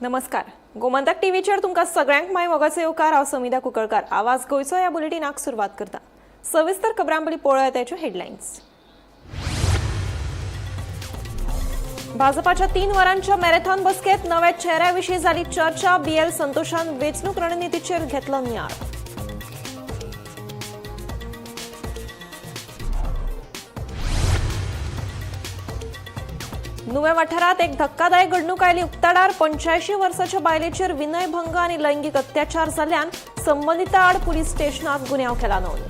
नमस्कार. गोमंतक टीव्हीचेर तुमकां सगळ्यांक माय मोगाचो येवकार. हांव समिधा कुंकळकार. आवाज गोंयचो ह्या बुलेटिनाक सुरवात करता. सविस्तर खबरांपली पळोवया त्याच्यो हेडलायन्स. भाजपाच्या 3 वरांच्या मॅरेथॉन बसकेत नव्या चेहऱ्याविशीं जाली चर्चा. BL संतोषान वेंचणूक रणनितीचेर घेतलो नियाळ. नुवे वाठारात एक धक्कादायक घडणूक आयली उक्ताडार. 85 वर्साच्या बायलेचेर विनयभंग आनी लैंगिक अत्याचार जाल्ल्यान संबंधिता आड पुलीस स्टेशनात गुन्यांव केला नोंद.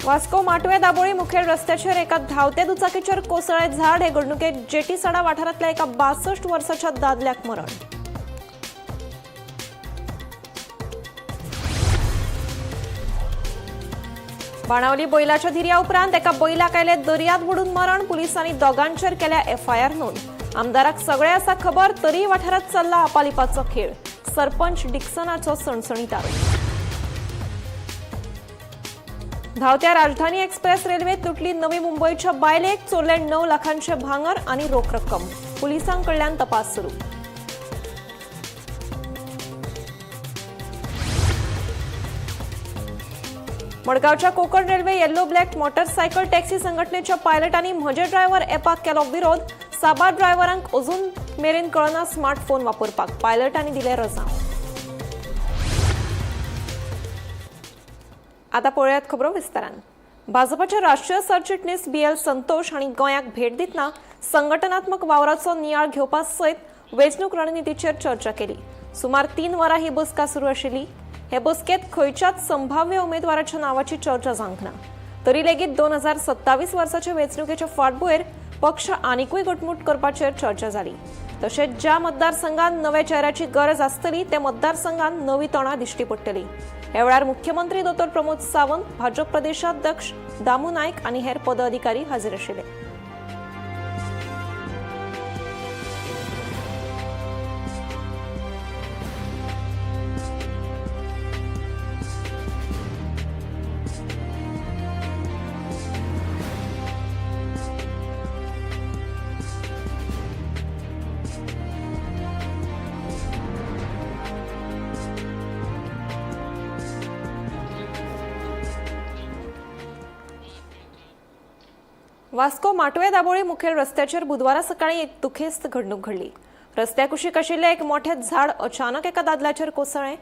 वास्को माटवे दाबोळी मुखेल रस्त्याचेर एका धांवत्या दुचाकीचेर कोसळ्ळें झाड. हे घडणुकेत जेटी सडा वाठारांतल्या एका 62 वर्साच्या दादल्याक मरण. बाणावली बैलाच्या धिर्या उपरांत एका बैलाक आयले दर्यांत बुडून मरण. पुलिसांनी दोगांचेर केल्या FIR नोंद. आमदाराक सगळे आसा खबर, तरी वाठारांत चल्ला आपालिपाचो खेळ. सरपंच डिक्सनाचो सणसणीत आरोप. धांवत्या राजधानी एक्सप्रेस रेल्वेत लुटली नवी मुंबयच्या बायलेक. चोरले 9 लाखांचे भांगर आनी रोख रक्कम. पुलिसांकडल्यान तपास सुरू. मडगावच्या Konkan railway yellow black motorcycle taxi संघटनेच्या पायलटांनी म्हजे ड्रायव्हर एपाक केलो विरोध. साबार ड्रायव्हरांक अजून मेरेन कळना स्मार्टफोन वापरपाक. पायलटांनी दिले रजा. आता पळयात खबरो विस्तारान. भाजपाचे राष्ट्रीय सरचिटणीस BL संतोष हांणी गोंयाक भेट दितना संघटनात्मक वावराचो नियाळ घेवपा सयत वेंचणूक रणनितीचेर चर्चा केली. सुमार 3 वरां ही बसका सुरू आशिल्ली. हे बसकेत खंयच्याच संभाव्य उमेदवाराच्या नावाची चर्चा जावंक ना. तरी लेगीत 2027 वर्साचे वेंचणुकेच्या फाटभुंयेर पक्ष आनीकूय घटमूट करपाचेर चर्चा जाली. तशेंच ज्या मतदारसंघात नव्या चेहऱ्याची गरज आसतली त्या मतदारसंघात नवी तोंडां दिश्टी पडटली. ह्या वेळार मुख्यमंत्री डॉ. प्रमोद सावंत, भाजप प्रदेशाध्यक्ष दामू नायक आनी हेर पदाधिकारी हाजीर आशिल्ले. वास्को माटवे दाबोळी मुखेल रस्त्याचेर बुधवारा सकाळी एक दुखेस्त घडणूक घडली. रस्त्याक कुशीक आशिल्लें एक मोठें झाड अचानक एका दादल्याचेर कोसळ्ळें.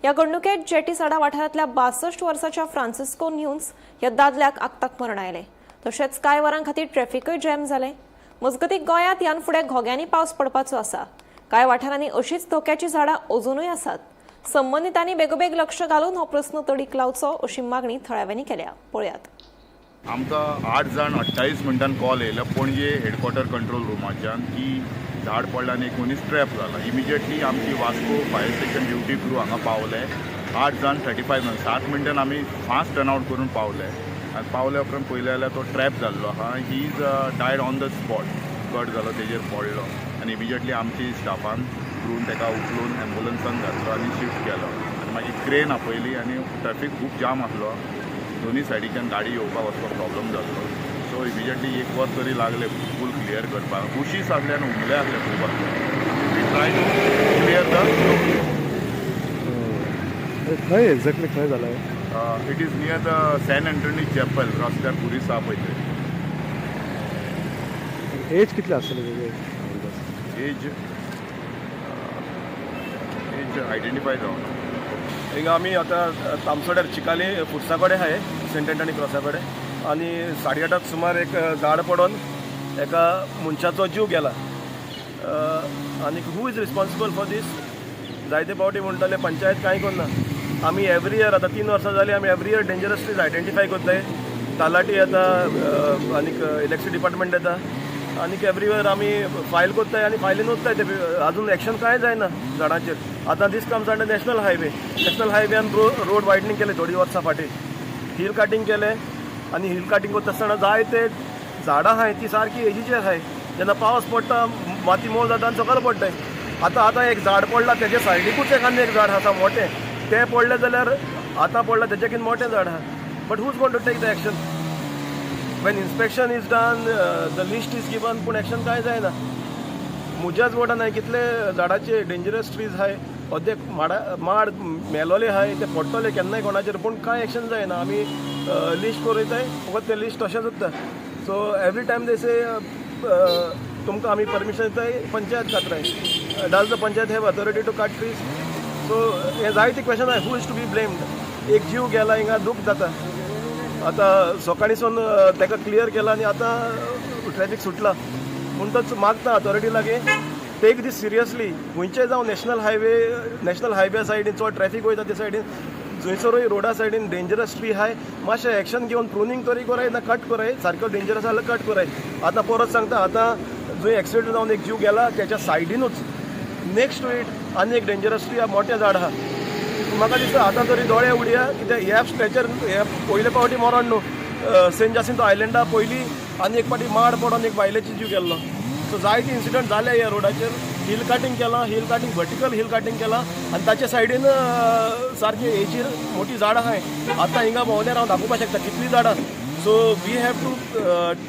ह्या घडणुकेत जेटी सडा वाठारांतल्या 62 वर्साच्या फ्रांसिस्को न्यून्स ह्या दादल्याक आगताक मरण आयलें. तशेंच कांय वरां खातीर ट्रॅफिकूय जॅम जालें. मजगतीं गोंयांत ह्यान फुडें घोग्यांनी पावस पडपाचो आसा. कांय वाठारांनी अशींच धोक्याची झाडां अजूनय आसात. संबंधितांनी बेगोबेग लक्ष घालून हो प्रस्न तडीक लावचो अशी मागणी थळाव्यांनी केल्या. पळयात. आमकां 8 जाण 28 मिनटान कॉल येयलो पणजे हेडक्वॉर्टर कंट्रोल रुमाच्यान की झाड पडला आनी एक मनीस ट्रॅप जाला. इमिजिएटली आमची Vasco fire station duty crew हांगा पावले. 8 जाण 35 मिनट 7 मिनटान आमी फास्ट टर्न आउट करून पावले. आनी पावले उपरांत पयले जाल्यार तो ट्रॅप जाल्लो आहा. He is died on the spot. Cut जालो, तेजेर पडलो आनी इमिजिएटली आमची स्टाफान क्रून ताका उखलून एम्बुलन्सान घातलो आनी शिफ्ट केलो. आनी मागीर क्रेन आपयली आनी ट्रॅफीक खूब जाम आसलो. दोन्ही सायडीच्यान गाडी येवपाक वचपाक प्रॉब्लम जाल्लो. सो इमिजिएटली 1 वर तरी लागले फूल क्लियर करपाक. उशीस आसले आनी उमले आसले खूब आसले. We try to clear the खंय एक्झॅक्टली खंय जाला? It is near the Saint Anthony chapel. रस्त्यार पुलीस आहा पळय थंय. एज कितली आसतली? एज आयडेंटिफाय जावना. हिंगा आमी आतां तामसोड्यार चिकाली फुडसा कडेन आहाय, सेंट एंटनी क्रॉसा कडेन. आनी 8:30 सुमार एक झाड पडून एका मनशाचो जीव गेला. आनी हू इज रिस्पॉन्सिबल फॉर दीस? जायते फावटी म्हणटाले पंचायत कांय करना. आमी एवरी इयर आतां 3 वर्सां जालीं आमी every year dangerous trees identify करताय. तालाटी येता आनीक इलेक्ट्रिसिटी डिपार्टमेंट येता आनीक एवरी इयर आमी फायल करताय आनी फायलीन वचताय. ते आजून एक्शन कांय जायना झाडांचेर. आतां दीस कम्स अंडर नॅशनल हायवेन रोड वायडनींग केले थोडी वर्सां फाटीं. हिल काटींग केलें आनी हिल काटींग करता आसतना जायते झाडां आहाय ती सारकी एजीचेर आहाय. जेन्ना पावस पडटा माती मोव जाता आनी सकयल पडटाय. आतां एक झाड पडला तेजे सायडीकूच एक झाड आसा मोठें. तें पडलें जाल्यार आतां पडलां तेजेकीन मोठें झाड आहा. But who's going to take the action? When inspection is done the list is given पूण एक्शन कांय जायना. म्हज्याच वाठारांत हांवें कितले झाडाचे डेंजरस ट्रीज आहाय अर्दे माड मेलोले आहाय ते पडटले केन्नाय कोणाचेर पूण कांय एक्शन जायना. आमी लिस्ट बरयताय फकत ते लिस्ट तशेंच उरता. So every time they say तुमकां आमी परमिशन दिताय पंचायत कातराय. Does the panchayat have authority to cut trees? So हे जायती क्वेश्चन आहाय who is to be blamed. एक जीव गेला हिंगा दूख जाता. आतां सकाळीसून ताका क्लियर केला आनी आतां ट्रॅफिक सुटला म्हणटच मागता अथॉरिटी लागीं टेक दीस सिरियसली. खंयचेय जावं नॅशनल हायवे सायडीन चड ट्रॅफिक वयता ते सायडीन जंयसरूय रोडा सायडीन डेंजरस ट्री आहाय मातशें एक्शन घेवन प्रुनींग तरी कराय ना कट कराय. सारको डेंजरस जाल्यार कट कराय. आतां परत सांगता आतां जंय एक्सिडेंट जावन एक जीव गेला त्याच्या सायडीनूच नेक्स्ट टू इट आनी एक डेंजरस ट्री मोठें झाड आहा. म्हाका दिसता आतां तरी दोळे उडया कित्याक ह्या स्ट्रेचर हे पयले फावटी मरण न्हू. सेंट जासिंतो आयलँडा पयलीं आनी एक फावटी माड पडोन एक बायलेची जीव गेल्लो. सो जायते इन्सिडंट जाले ह्या रोडाचेर. हिल कटींग केलां वर्टिकल हिल कटींग केलां आनी ताचे सायडीन सारकी हेचीर मोठी झाड आहाय. आतां हिंगा भोंवल्यार हांव दाखोवपाक शकता कितलीं झाडां. So we have to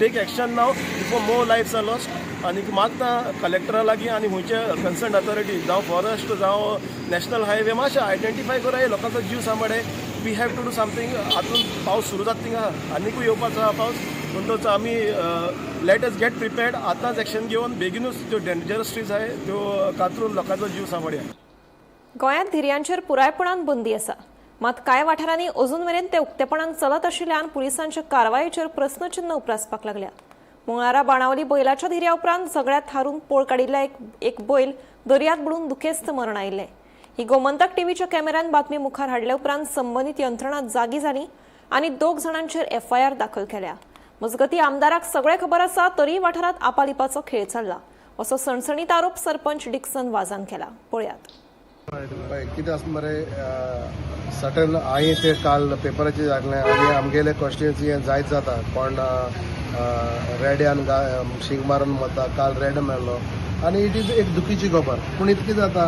take action now before more lives are lost. आनी मागता कलेक्टरा लागीं आनी खंयचे कन्सर्न अथॉरिटी जावं फॉरेस्ट जावं नॅशनल हायवे मातशें आयडेंटिफाय कराय लोकांचो जीव सांबाळे. We have to do something. आतां पावस सुरू जाता थिंगा आनीकूय येवपाचो आहा पावस म्हणटच आमी लेट अस गेट प्रिपेर्ड. आतांच एक्शन घेवन बेगीनूच त्यो डेंजरस ट्रीज आहाय त्यो कातरून लोकांचो जीव सांबाळया. गोंयांत धिरयांचेर पुरायपणान बंदी आसा. मात कांय वाठारांनी अजून मेरेन ते उक्तेपणान चलत आशिल्ल्यान पुलिसांच्या कारवायेचेर प्रस्नचिन्ह उप्रासपाक लागल्या. मंगळारा बाणावली बैलाच्या धिऱ्या उपरांत सगळ्यात हारून पळ काडिल्ल्या एक बैल दर्यांत बुडून दुखेस्त मरण आयिल्लें. ही गोमंतक टीव्हीच्या कॅमेऱ्यान बातमी मुखार हाडल्या उपरांत संबंदीत यंत्रणा जागी जाली आनी 2 जाणांचेर FIR दाखल केल्या. मजगतीं आमदाराक सगळें खबर आसा तरी वाठारांत आपालिपाचो खेळ चल्ला असो सणसणीत आरोप सरपंच डिक्सन वाझान केला. पळयात. कितें आसता मरे सटन हांवें ते काल पेपराचेर घातलें आनी आमगेले कॉन्स्टिट्युएन्सी हें जायत जाता. कोण रेड्यान शींग मारून वता काल रेड मेळ्ळो आनी इट इज एक दुखीची खबर. पूण इतकें जाता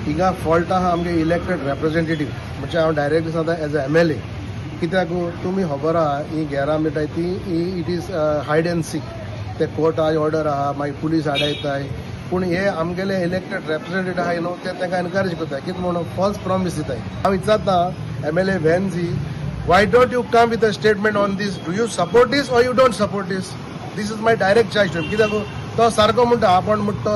हिंगा फॉल्ट आहा आमगे इलेक्टेड रेप्रेझेंटेटीव म्हणजे हांव डायरेक्टली सांगता एज अ MLA. कित्याक तुमी खबर आहा ही घेरां मेळटाय ती it is hide end sick. ते कोर्टाय ऑर्डर आहा मागीर पुलीस आडायताय. पूण हे आमगेले इलेक्टेड रेप्रेझेंटेटीव आहाय न्हू ते तांकां एनकरेज करताय कितें म्हणून फॉल्स प्रॉमीस दिताय. हांव विचारता MLA व्हॅनजी why don't you come with a statement on this? Do you support this or you don't support this? This is my direct choice to him. कित्याक तो सारको म्हणटा आपण म्हणटा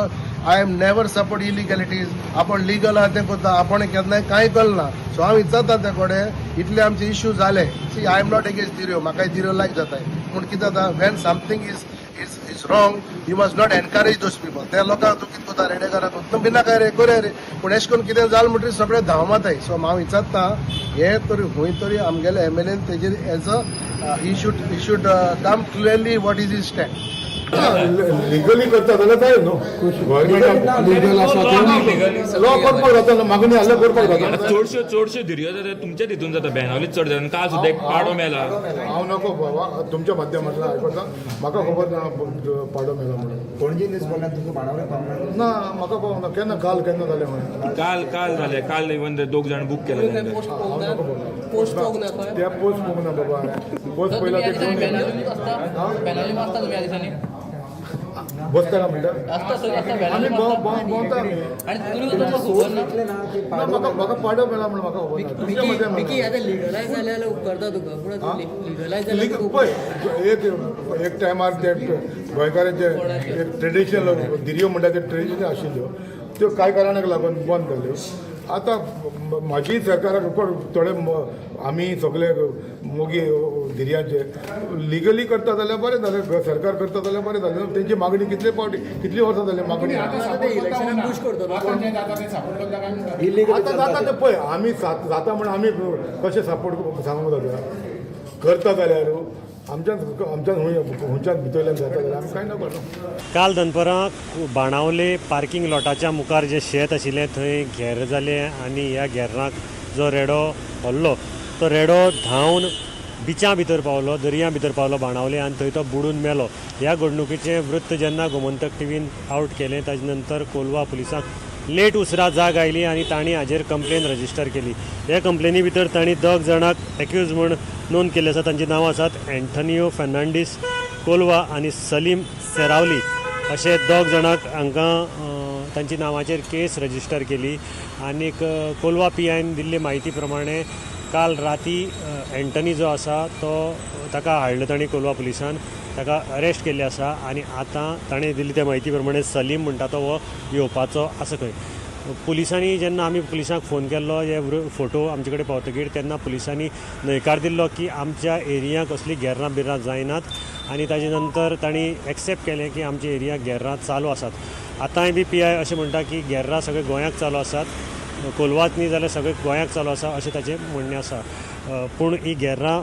आय एम नेवर सपोर्ट इलिगॅलिटीज. आपण legal आहा तें करता आपण केन्नाय कांय कळना. सो हांव विचारता ते कडेन इतले आमचे इश्यू जाले. See I am not against धिऱ्यो म्हाकाय धिऱ्यो लायक जाताय. पूण कितें जाता when something is wrong you must not encourage those people. त्या लोकांक तूं कितें करता रेडेकाराक तूं बिनाका रे करे रे पूण अशें करून कितें जालें म्हणटकीर सगळे धांवमाताय. सो हांव विचारता हे तरी खंय तरी आमगेले MLA तेजेर as a he should come clearly what is is stand. Legally करता जाल्यार जाय न्हू. गव्हर्मेंट लिगल आसा लॉ करपाक जाता न्हू. मागणी हाल्या करपाक जाता. चडश्यो धिऱ्यो जाता तुमच्या तितून जाता बेनावलीच चड जाता. काल सुद्दां एक पाडो मेला. हांव नको बाबा तुमच्या माध्यमांतल्यान आयकता. म्हाका खबर ना पाडो मेला म्हणून. पणजी न्यूज बोलल्यार तुमकां बाणावले पावना ना म्हाका पावना. केन्ना केन्ना जालें म्हणून. काल जालें. काल इवन 2 जाण बूक केले. हांव नको बोलना. पोस्ट पोगना बाबा. पोस्ट पयला ते बसता का म्हणटा आमी भोंवता आमी. म्हाका पाडो मेला म्हणून म्हाका खबर ना. तुमच्या मध्ये लिगलायज जाल्यार उपकारता तुका पूण लिगलायज जाल्यार पळय एक टायमार ते गोंयकारांचे एक ट्रेडिशनल धिऱ्यो म्हणटा ते ट्रेडिशनल आशिल्ल्यो त्यो कांय कारणाक लागून बंद जाल्यो. आतां म्हाजी सरकाराक थोडे आमी सगळे मोगी धिऱ्यांचे लिगली करता जाल्यार बरें जालें. सरकार करता जाल्यार बरें जालें. तेंची मागणी कितली वर्सां जाली मागणी. आतां जाता ते पळय आमी जाता म्हण आमी कशें सपोर्ट सांगूंक जाता. करता जाल्यार आमच्यान खंयच्यान भितरल्यान जाता जाल्यार आमी कांय नकळो. काल दनपरां बाणावले पार्किंग लॉटाच्या मुखार जे शेत आशिल्लें थंय घेर जालें आनी ह्या घेराक जो रेडो व्हरलो तो रेडो धांवन बिचां भितर पावलो दर्या भितर पावलो बाणावले आनी थंय तो बुडून मेलो. ह्या घडणुकेचें वृत्त जेन्ना गोमंतक टीव्हीन आउट केलें ताजे नंतर कोलवा पुलिसांक लेट उसरा जाग आयली आनी तांणी हाजेर कंप्लेन रजिस्टर केली. हे कंप्लेनी भितर तांणी 10 जाणांक एक्यूज म्हूण नोंद केल्ली आसा. तांची नांवां आसात एंथनियो फेर्नांडीस, कोलवा आनी सलीम सेरावली अशे दोग जाणांक हांकां तांची नांवाचेर केस रजिस्टर केली. आनीक कोलवा PIन दिल्ले म्हायती प्रमाणे काल राती एंटनी जो आसा ताका हाडलो तांणी कोलवा पुलिसान, ताका अरेस्ट केल्ले आसा. आनी आतां ताणें दिल्ली त्या म्हायती प्रमाणे सलीम म्हणटा तो हो येवपाचो आसा खंय. पुलिसांनी जेन्ना आमी पुलिसांक फोन केल्लो हे फोटो आमचे कडेन पावतकीर तेन्ना पुलिसांनी न्हयकार दिल्लो की आमच्या एरियाक कसली गेर्रां बिर्रां जायनात. आनी ताजे नंतर तांणी एक्सेप्ट केलें की आमच्या एरियाक गेर्रां चालू आसात. आतांय बी PI अशें म्हणटा की गेर्रां सगळे गोंयाक चालू आसात, कोलवात न्ही जाल्यार सगळे गोंयाक चालू आसा अशें ताचें म्हणणें आसा. पूण ही गेर्रां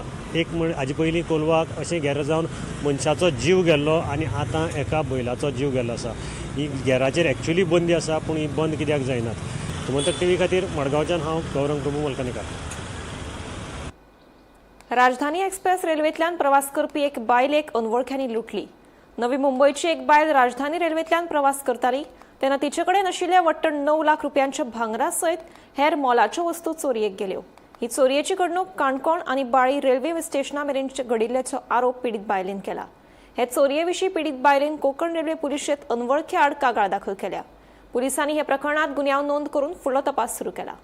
हाजे पयलीं कोलवाक अशें गेर्रां जावन मनशाचो जीव गेल्लो आनी आतां एका बैलाचो जीव गेल्लो आसा. ही गेराचेर एक्चुअली बंदी आसा, पूण ही बंद कित्याक जायनात. गोमंतक TV खातीर मडगांवच्यान हांव गौरंग प्रभू मलकानीकार. राजधानी एक्सप्रेस रेल्वेंतल्यान प्रवास करपी एक बायल अनवळख्यांनी लुटली. नवी मुंबयची एक बायल राजधानी रेल्वेंतल्यान प्रवास करताली तेन्ना तिचे कडेन आशिल्ल्या वट्ट 9 लाख रुपयांच्या भांगरा सयत हेर मोलाच्यो वस्तू चोरयेक गेल्यो. ही चोरयेची घडणूक काणकोण आनी बाळी रेल्वे स्टेशना मेरेन घडिल्ल्याचो आरोप पीडित बायलेन केला. हे चोरये विशीं पीडित बायलेन कोंकण रेल्वे पुलिशेंत अनवळखे आड कागाळ दाखल केल्या. पुलिसांनी हे प्रकरणात गुन्यांव नोंद करून फुडलो तपास सुरू केला.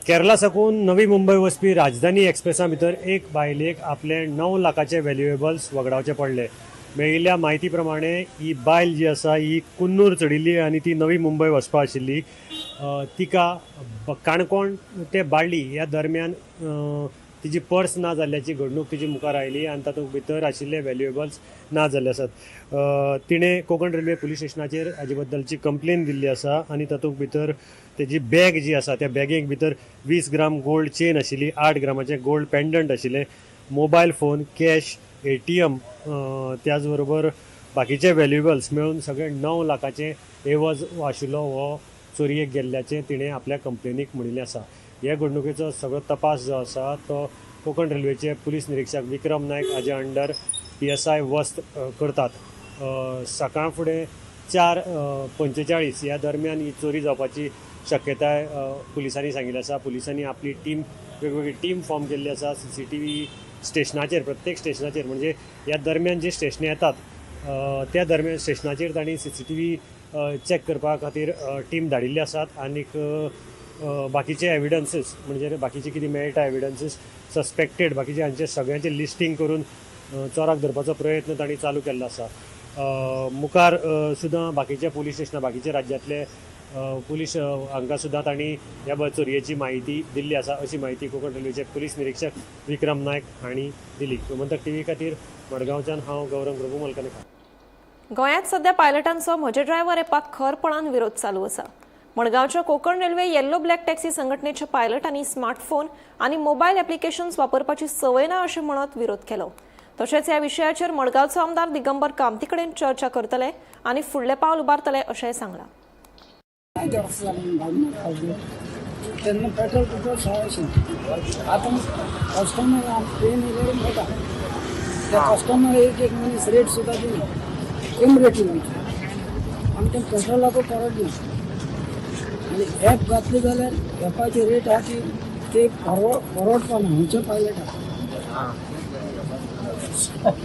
केरला साकून नवी मुंबय वचपी राजधानी एक्सप्रेसा भितर एक बायलेक आपले 9 लाखाचे व्हॅल्युएबल्स वगडावचे पडले. मेळिल्ल्या म्हायती प्रमाणे ही बायल जी आसा ही कुन्नूर चडिल्ली आनी ती नवी मुंबय वचपा आशिल्ली. तिका काणकोण ते बाळ्ळी ह्या दरम्यान तिची पर्स ना जाल्ल्याची घडणूक तिची मुखार आयली आनी तातूंत भितर आशिल्ले व्हॅल्युएबल्स ना जाल्ले आसात. तिणें कोंकण रेल्वे पुलीस स्टेशनाचेर हाजे बद्दलची कंप्लेन दिल्ली आसा आनी तातूंत भितर तेजी बॅग जी आसा त्या बॅगेक भितर 20 ग्राम गोल्ड चेन आशिल्ली, 8 ग्रामाचे गोल्ड पेंडंट आशिल्ले, मोबायल फोन, कॅश, ATM, त्याच बरोबर बाकीचे व्हॅल्युएबल्स मेळून सगळे 9 लाखाचे एवज आशिल्लो हो चोरयेक गेल्ल्याचें तिणें आपल्या कंप्लेनीक म्हणिल्लें आसा. ह्या घडणुकेचो सगळो तपास जो आसा तो कोंकण रेल्वेचे पुलीस निरीक्षक विक्रम नायक हाजे अंडर PSI वस्त करतात. सकाळ फुडें 4:45 ह्या दरम्यान ही चोरी जावपाची शक्यताय पुलिसांनी सांगिल्ली आसा. पुलिसांनी आपली वेगवेगळी टीम फॉर्म केल्ली आसा. CCTV स्टेशनाचेर, प्रत्येक स्टेशनाचेर, म्हणजे ह्या दरम्यान जी स्टेशनां येतात त्या दरम्यान स्टेशनाचेर तांणी CCTV चॅक करपा खातीर टीम धाडिल्ली आसात. आनीक बाकीचे एविडन्सीस म्हणजे बाकीचे कितें मेळटा एविडन्सीस सस्पेक्टेड बाकीचे हांचे सगळ्यांचे लिस्टिंग करून चोराक धरपाचो प्रयत्न तांणी चालू केल्लो आसा. मुखार सुद्दां बाकीचे पुलीस स्टेशनां बाकीचे राज्यांतले पुलीस हांकां सुद्दां तांणी ह्या चोरयेची म्हायती दिल्ली आसा अशी म्हायती कोंकण रेल्वेचे पुलीस निरीक्षक विक्रम नायक हांणी दिली. गोमंतक TV खातीर मडगांवच्यान हांव गौरंग प्रभू मलकानीकार. गोंयांत सध्या पायलटांचो म्हजे ड्रायव्हर एपाक खरपणान विरोध चालू आसा. मडगांवच्या Konkan railway yellow black taxi संघटनेच्या पायलटांनी स्मार्टफोन आनी मोबायल ऍप्लिकेशन्स वापरपाची संवय ना अशें म्हणत विरोध केलो. तशेंच ह्या विशयाचेर मडगांवचो आमदार दिगंबर कामती कडेन चर्चा करतले आनी फुडलें पावल उबारतले अशेंय सांगलां. तेन्ना पेट्रोल आतां कस्टमर ट्रेन येयल्यार मेळटा त्या कस्टमर एक मनीस रेट सुद्दां दिना, कमी रेटीन दिता. आमच्या पेट्रोलाचो परत दिना आनी ऍप घातली जाल्यार ऍपाची रेट आहा ती ते परवडपाना खंयच्या पायलटाक.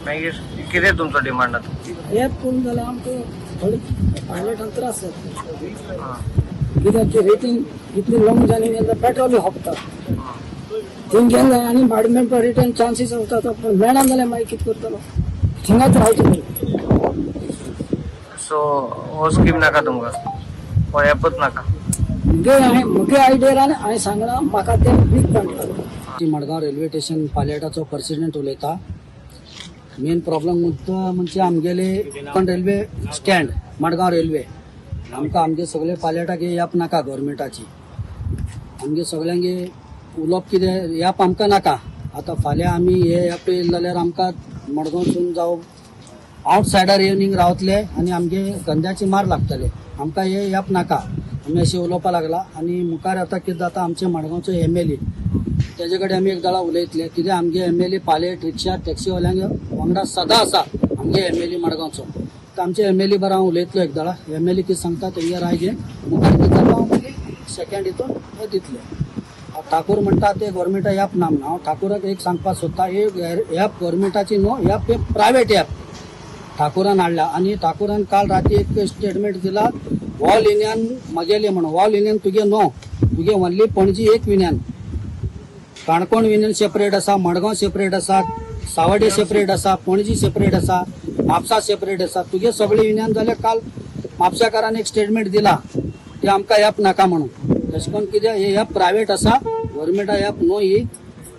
मागीर कितें तुमचो डिमांड आतां? ऍप करून जाल्यार आमकां थोडी पायलटांक त्रास जाता. कित्याक ती रेटींग इतली लॉंग जाली जाल्यार पेट्रोलूय होपता थिंग गेले आनी भाडे मेळपा रिटर्न चान्सीस आसता. पूण मेळना जाल्यार मागीर कितें करतलो, थिंगाच रावचें. सो हो स्कीम नाका तुमकां, हो ऍपच नाका? मुगे आयडियान हांवें सांगलां म्हाका तें वीक पडटा. मडगांव रेल्वे स्टेशन पायलटाचो प्रेसिडेंट उलयता. मेन प्रॉब्लम मुद्दो म्हणजे आमगेले Konkan railway stand Madgaon railway आमगे सगळे पायलटाक ऍप नाका गव्हर्मेंटाची. आमगे सगळ्यांगे उलोवप कितें ऍप आमकां नाका. आतां फाल्यां आमी हे ऍप येयले जाल्यार आमकां मडगांवसून जावं आवटसायडर येवनींग रावतले आनी आमगे धंद्याची मार लागतले. आमकां हे ऍप नाका आमी अशें उलोवपा लागला. आनी मुखार आतां कितें जाता आमचे मडगांवचो MLA तेजे कडेन आमी एक दाळा उलयतले कित्याक आमगे MLA पायलट रिक्षा टॅक्सीवाल्यांगे वांगडा सदां आसा आमगे MLA मडगांवचो. तर आमचे MLA बरो हांव उलयतलो एक दाळा. MLA कितें सांगता तेंगे रायजे मुखार कितें जाता हांव सेकंड हितून हे दितले. ठाकूर म्हणटा ते गव्हर्मेंटा ऍप ना म्हणून हांव ठाकुराक एक सांगपाक सोदता ऍप गव्हर्मेंटाची न्हू ऍप प्रायवेट ऍप ठाकुरान हाडला आणि ठाकुरान काल राती एक स्टेटमेंट दिला वॉल युनियन मगेले म्हणून वॉल युनियन तुगे नो तुगे व्हडली पणजी एक युनियन काणकोण युनियन सेपरेट आसा मडगांव सेपरेट आसा सावड्डे सेपरेट आसा पणजी सेपरेट आसा म्हापसा सेपरेट आसा तुगे सगळे युनियन जाल्यार काल म्हापसाकारान एक स्टेटमेंट दिला ते आमकां ॲप नाका म्हणून तशें करून कितें हे ॲप प्रायवेट आसा गव्हर्मेंटा ॲप नो ही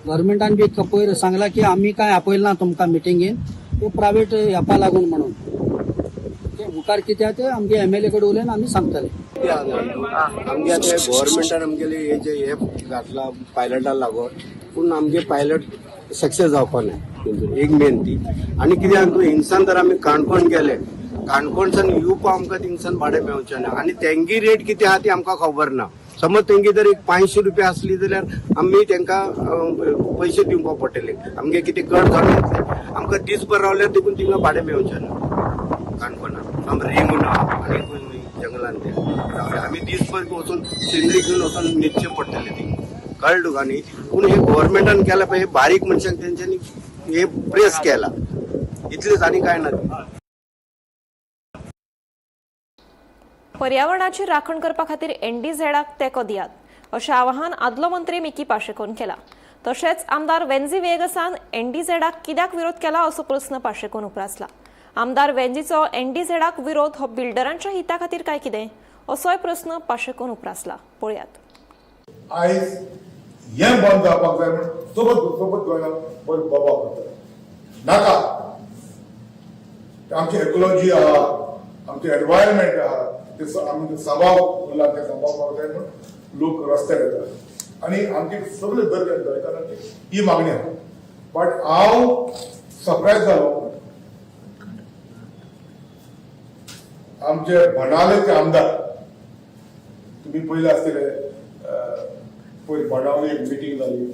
गव्हर्मेंटान बी पयर सांगला की आमी कांय आपयला ना तुमकां मिटिंगेन त्यो प्रायवेट ॲपा लागून म्हणून ते मुखार कित्याक ते आमगे MLA कडेन उलयन आमी सांगतले आमगे आतां गव्हर्मेंटान आमगेले हे जे एप घातला पायलटाक लागून पूण आमगे पायलट सक्सेस जावपा ना एक मेन ती आनी कित्याक तूं हिंगसान जर आमी काणकोण गेले काणकोणसान येवपा आमकां थिंगसान भाडें मेळचें ना आनी तेंगी रेट कितें आहा ती आमकां खबर ना समज तेंगी जर एक 500 रुपया आसली जाल्यार आमी तेंकां पयशे दिवपा पडटले आमगे कितें गट जावन येतले आमकां दिसभर रावल्यार देखून थिंगा भाडें मेळचें ना काणकोणान आमी रिंगून आनी जंगलान ते आमी दिसभर वचून सिनरी घेवन वचून न्हिदचें पडटलें थिंग कळ्ळें तुका न्ही पूण हे गव्हर्मेंटान केला पळय बारीक मनशांक तेंच्यांनी हे प्रेस केला इतलेंच आनी कांय ना पर्यावरणाची राखण करपा खातीर NDZ-आक तेंको दियात अशें आवाहन आदलो मंत्री मिकी पाशेकोन केला तशेंच आमदार वेंजी वेगसान NDZ-आक कित्याक विरोध केला असो प्रस्न पाशेकोन उपरासला आमदार वेंजीचो NDZ-आक विरोध हो बिल्डरांच्या हिता खातीर काय कितें असोय प्रस्न पाशेकोन उपरासला पळयात आयज हें बंद जावपाक जाय म्हण सोबत गोंयान बोबा करता नाका आमची इकोलॉजी आहा आमचे एनवायरमेंट आहा ते आमी सांबाळ उरला ते सांबाळपाक जाय म्हण लोक रस्त्यार येतात आनी आमची सगळे गरज गोंयकारांची ही मागणी आहा बट हांव सरप्रायज जालो आमचे भंडालेचे आमदार तुम्ही पयले आसतले पयर भंडावली एक मिटींग जाली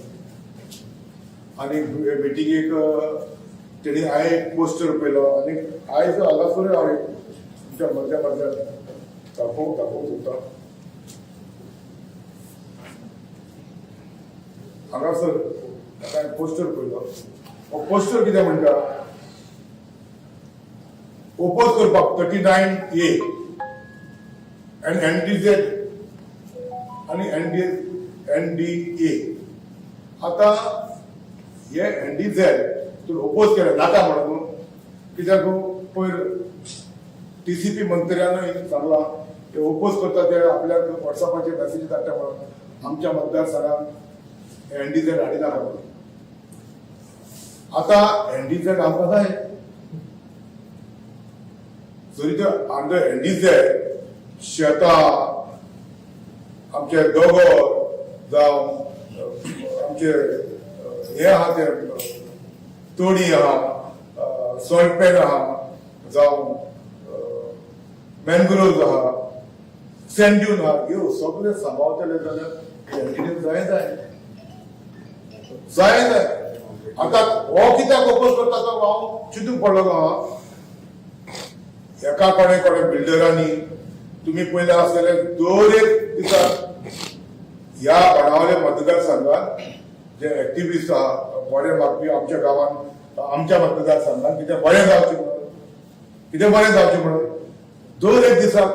आनी मिटींगेक तेणी हांवें एक पोस्टर पयलो आनी आयज हांगासर हांव तुमच्या मध्यान दाखोवंक सोदता हांगासर हांवें पोस्टर पयलो हो पोस्टर कितें म्हणटा ओपोज करपाक 39A आनी NDZ आनी NDA आता हे NDZ तूं ओपोज केलें नाका म्हणून कित्याक पयर TCP मंत्र्यान सांगला ते ओपोज करता ते आपल्याक वॉट्सॅपाचेर मॅसेज धाडटा म्हणून आमच्या मतदारसंघात NDZ हाडिना म्हणून आता NDZ आमकां जाय जरी ते आमचे NDZ शेतां आमचे दोंगर जावं आमचे हे आहा ते तोडी आहा सॉल्टपॅन आहा जावं मॅनग्रोव्ज आहा सँड्यून आहा ह्यो सगळे सांबाळटले जाल्यार जाय आता हो कित्याक ओपोज करता तो हांव चिंतूंक पडलो आहा एका कोणे बिल्डरांनी तुम्ही पयले आसतले दर एक दिसाक ह्या बाणावले मतदारसंघात जे एक्टिव्हिस्ट आहा बरे मागपी आमच्या गांवांत आमच्या मतदारसंघात कितें बरें जावचें म्हणून दर एक दिसाक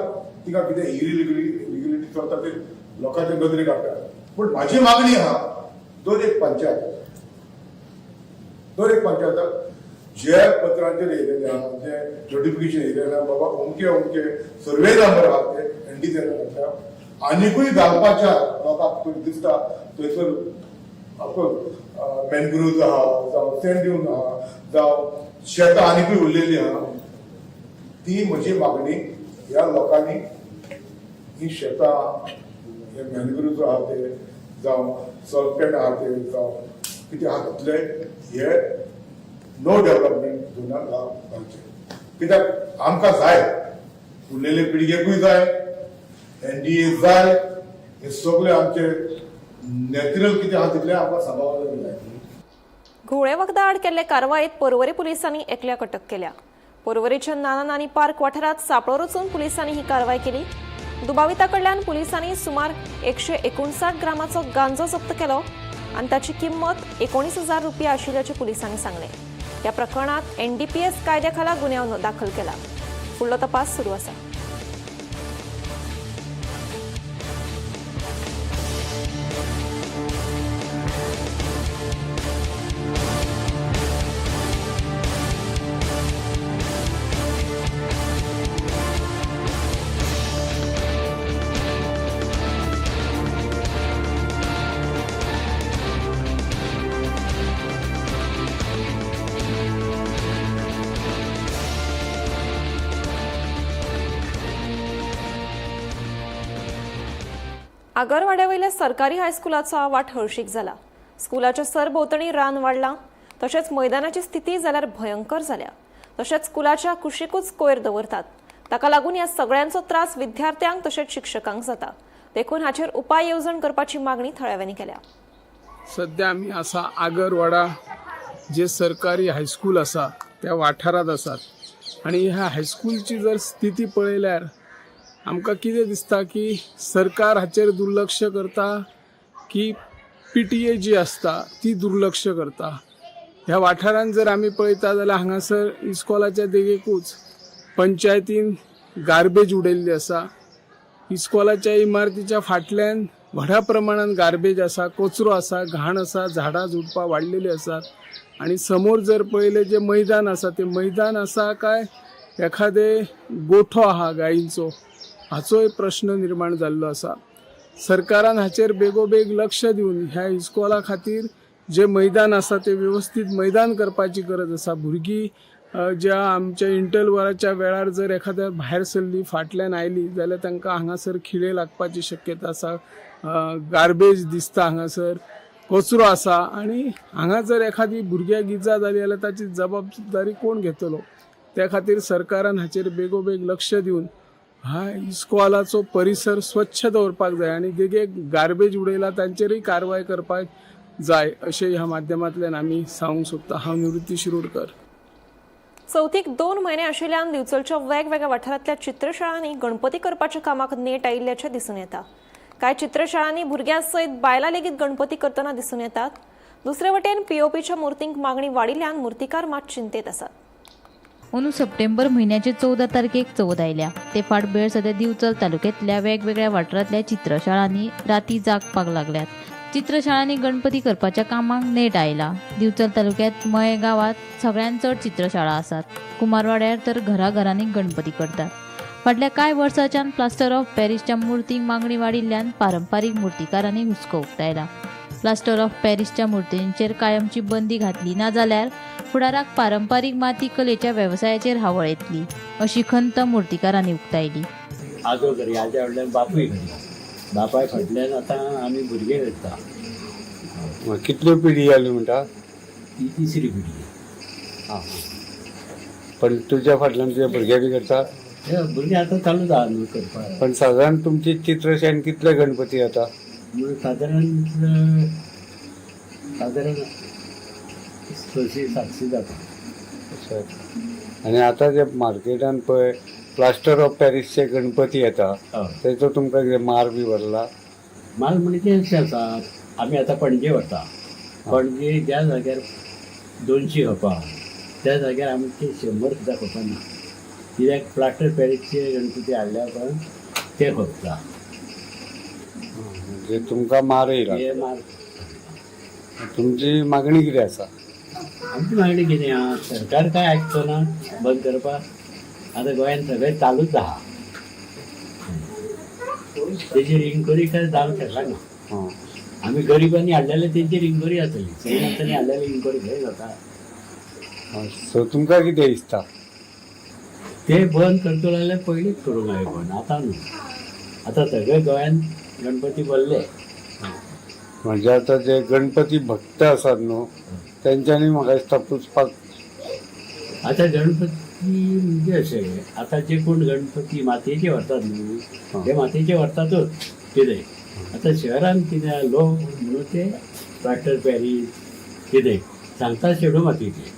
तिका कितें इलिगलिटी चलता ते लोकांचे नदरे काडटा पूण म्हाजी मागणी आहा दर एक पंचायताक जे पत्रांचेर येयलेले आहा जे नोटिफिकेशन येयलेले आहा बाबा अमके सर्वे नंबर आहा ते NDZ घालता आनीकूय घालपाच्या लोकांक दिसता थंयसर मॅनग्रोव्ज आहा जावं सँड्यून आहा जावं शेतां आनीकूय उरलेली आहा ती म्हजी मागणी ह्या लोकांनी ही शेतां हे मॅनग्रोव्ज आहा ते जावं सॉल्टपॅन आहा ते जावं कितें आहा तितले हे नो डेव्हलपमेंट झोनाक घालचे कित्याक आमकां जाय उरलेले पिळगेकूय जाय NDA जाय हे सगळे आमचे नॅचरल कितें आहा तितलें आमकां सांबाळपाक जाय घुवळे वखदा आड केल्ले कारवायेत पर्वरी पुलिसांनी एकल्याक अटक केल्या पर्वरीच्या नाना नानी पार्क वाठारात सापळो रचून पुलिसांनी ही कारवाय केली दुबाविताकडल्यान पुलिसांनी सुमार 159 ग्रामाचो गांजो जप्त केलो आणि त्याची किंमत 19,000 रुपया आशिल्ल्याचे पुलिसांनी सांगले या प्रकरणात NDPS कायद्याखाला गुन्हा दाखल केला. फुडलो तपास सुरू आसा. आगरवाड्यावयल्या सरकारी हायस्कुलाचो आवाठ हळशीक जाला. स्कुलाच्या सरभोवतणी रान वाडलां, तशेंच मैदानाची स्थिती जाल्यार भयंकर जाल्या. तशेंच स्कुलाच्या कुशीकूच कोयर दवरतात. ताका लागून ह्या सगळ्यांचो त्रास विद्यार्थ्यांक तशेंच शिक्षकांक जाता. देखून हाचेर उपाय येवजण करपाची मागणी थळाव्यांनी केल्या. सध्या आमी आसा आगरवाडा जे सरकारी हायस्कूल आसा त्या वाठारांत आसात आनी ह्या हायस्कूलची जर स्थिती पळयल्यार आमकां कितें दिसता की सरकार हाचेर दुर्लक्ष करता की PTA जी आसता ती दुर्लक्ष करता. ह्या वाठारांत जर आमी पळयता जाल्यार हांगासर इस्कॉलाच्या देगेकूच पंचायतीन गार्बेज उडयल्ली आसा. इस्कॉलाच्या इमारतीच्या फाटल्यान व्हडा प्रमाणात गार्बेज आसा, कचरो आसा, घाण आसा, झाडां झुडपां वाडलेली आसात. आनी समोर जर पळयलें जे मैदान आसा ते मैदान आसा काय एखादे गोठो आहा गायींचो, हाचोय प्रश्न निर्माण जाल्लो आसा. सरकारान हाचेर बेगोबेग लक्ष दिवन ह्या इस्कॉला खातीर जे मैदान आसा ते व्यवस्थीत मैदान करपाची गरज आसा. भुरगीं ज्या आमच्या इंटरवलाच्या वेळार जर एखाद्या भायर सरली, फाटल्यान आयली जाल्यार तांकां हांगासर खिळे लागपाची शक्यता आसा. गार्बेज दिसता, हांगासर कचरो आसा आनी हांगा जर एखादी भुरग्याक इजा जाली जाल्यार ताची जबाबदारी कोण घेतलो. त्या खातीर सरकारान हाचेर बेगोबेग लक्ष दिवन हा इस्कॉलाचो परिसर स्वच्छ दवरपाक जाय आनी देगेक गार्बेज उडयला तांचेरय कारवाय करपाक जाय अशें ह्या माध्यमांतल्यान आमी सांगूंक सोदता. हांव निवृत्ती शिरोडकर. चवथीक 2 म्हयने आशिल्ल्यान दिवचलच्या वेगवेगळ्या वाठारांतल्या चित्रशाळांनी गणपती करपाच्या कामाक नेट आयिल्ल्याचें दिसून येता. कांय चित्रशाळांनी भुरग्यां सयत बायलां लेगीत गणपती करतना दिसून येतात. दुसरे वटेन POPच्या मुर्तींक मागणी वाडिल्ल्यान मुर्तीकार मात चिंतेत आसात. अंदू सप्टेंबर म्हयन्याचे 14 तारखेक चवथ आयल्या. ते फाट बेळ सध्या दिवचल तालुक्यांतल्या वेगवेगळ्या वाठारांतल्या चित्रशाळांनी राती जागपाक लागल्यात. चित्रशाळांनी गणपती करपाच्या कामाक नेट आयला. दिवचल तालुक्यांत मये गांवांत सगळ्यांत चड चित्रशाळा आसात. कुमारवाड्यार तर घराघरांनी गणपती करतात. फाटल्या कांय वर्सांच्यान प्लास्टर ऑफ पॅरिसच्या मुर्तींक मागणी वाडिल्ल्यान पारंपारीक मुर्तीकारांनी हुस्को उक्तायला. प्लास्टर ऑफ पॅरिसच्या मुर्तींचेर कायमची बंदी घातली ना जाल्यार फुडाराक पारंपारीक माती कलेच्या वेवसायाचेर हावळ येतली अशी खंत मुर्तीकारांनी उक्तायली. आजो घरी आज्या कडल्यान बापूय घरी, बापाय फाटल्यान आतां आमी भुरगे करता. कितल्यो पिढी जाली म्हणटा? ही 3री पिढी. पण तुझ्या फाटल्यान तुझ्या भुरगे बी करता? भुरगे आतां चालूच आहा न्हू करपाक. पण साधारण तुमची चित्रशाळेन कितले गणपती येता? साधारण 600-700 जाता. आनी आतां जे मार्केटान पळय प्लास्टर ऑफ पॅरिसचे गणपती येता, तेचो तुमकां कितें मार बी भरला? माल म्हणजे ते अशें आसा, आमी आतां पणजे वता. पणजे ज्या जाग्यार 200 खपा त्या जाग्यार आमचे 100 सुद्दां खपना. कित्याक प्लास्टर पॅरिसचे गणपती हाडल्या पण ते खपता. म्हणजे तुमकां मार येयला. मार तुमची मागणी कितें आसा? आमची मागणी कितें आहा, सरकार काय आयकचो ना बंद करपाक. आतां गोंयांत सगळें चालूच आहा. तेजेर इन्क्वायरी काय जावंक शकना ना. आमी गरिबांनी हाडलेले तेंचेर इन्क्वायरी जातली. श्रीमंतांनी हाडलेली इन्क्वायरी खंय जाता. सो तुमकां कितें दिसता? ते बंद करतलो जाल्यार पयलींच करूंक जाय बंद, आतां न्हू. आतां सगळे गोंयांत गणपती भरले. म्हणजे आतां जे गणपती भक्त आसात न्हू तेंच्यांनी म्हाका दिसता पुजपाक. आतां गणपती म्हणजे अशें, आतां जे कोण गणपती मातयेचे व्हरतात न्हू ते मातयेचे व्हरतातच. कितें आतां शहरान कितें लोक म्हणून ते प्लास्टर पॅरिस कितें सांगता शेडो मातयेचे.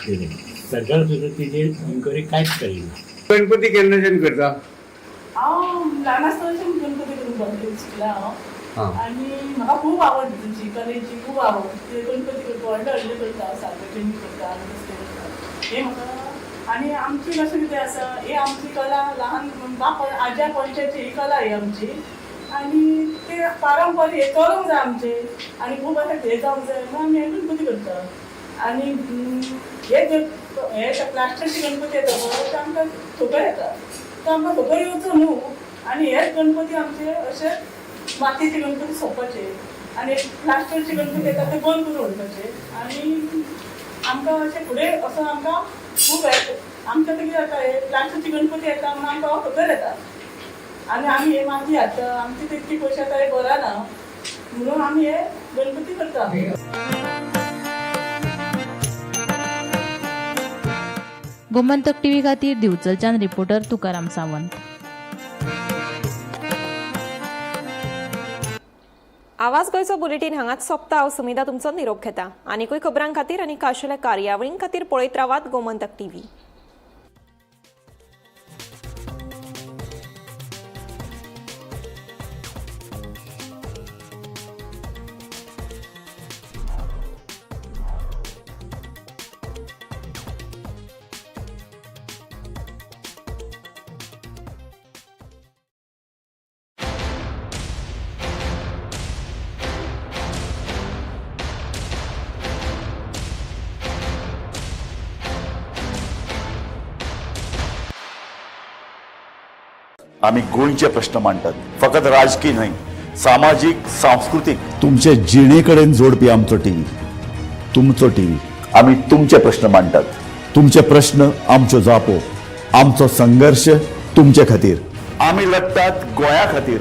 कितें सरकार सुद्दां तेजेर इन्क्वायरी कांयच करिना. गणपती केन्नाच्यान करता? हांव ल्हान आसतनाच्यान गणपती करूंक बंद केली. शिकला हांव आणि म्हाका खूब आवड तुमची कलेची खूप आवड ते गणपती करता व्हडले व्हडले करता सार्वजनीक करता आनी कसले करता हे म्हाका आनी आमची कशें कितें आसा हे आमची कला ल्हान बाप आज्या पणच्याची ही कला ही आमची आनी ते पारंपारीक हे चलोंक जाय आमचे आनी खूब अशें हे जावंक जाय म्हणून आमी हे गणपती करता आनी हे प्लास्टरचे गणपती येता पळय ते आमकां खबर येता तो आमकां खबर येवचो न्हू आनी हेच गणपती आमचे अशे मातयेचे गणपती सोंपपाचे आनी प्लास्टरचे गणपती येता ते बंद करून उडोवपाचे आनी आमकां अशें फुडें असो आमकां खूब आमकां कितें जाता हे प्लास्टरचे गणपती येता म्हणून आमकां खबर येता आनी आमी हे माती हाडटा आमची तितकी पयशे आतां हे बराना म्हणून आमी हे गणपती करता गोमंतक टीव्ही खातीर दिवचलच्यान रिपोर्टर तुकाराम सावंत. आवाज गोंयचो बुलेटीन हांगाच सोंपता. हांव सुमिता तुमचो निरोप घेता. आनीकूय खबरां खातीर आनी खाशेल्या कार्यावळीं खातीर पळयत रावात गोमंतक टीव्ही. आम्ही गोंयचे प्रश्न मांडटात, फकत राजकीय न्हय, सामाजीक सांस्कृतिक. तुमचे जिणेकडेन जोडपी आमचो टीव्ही, तुमचो टीव्ही. आम्ही तुमचे प्रश्न मांडटात. तुमचे प्रश्न आमच्यो जापो, आमचो संघर्श तुमचे खातीर. आम्ही लढतात गोंया खातीर.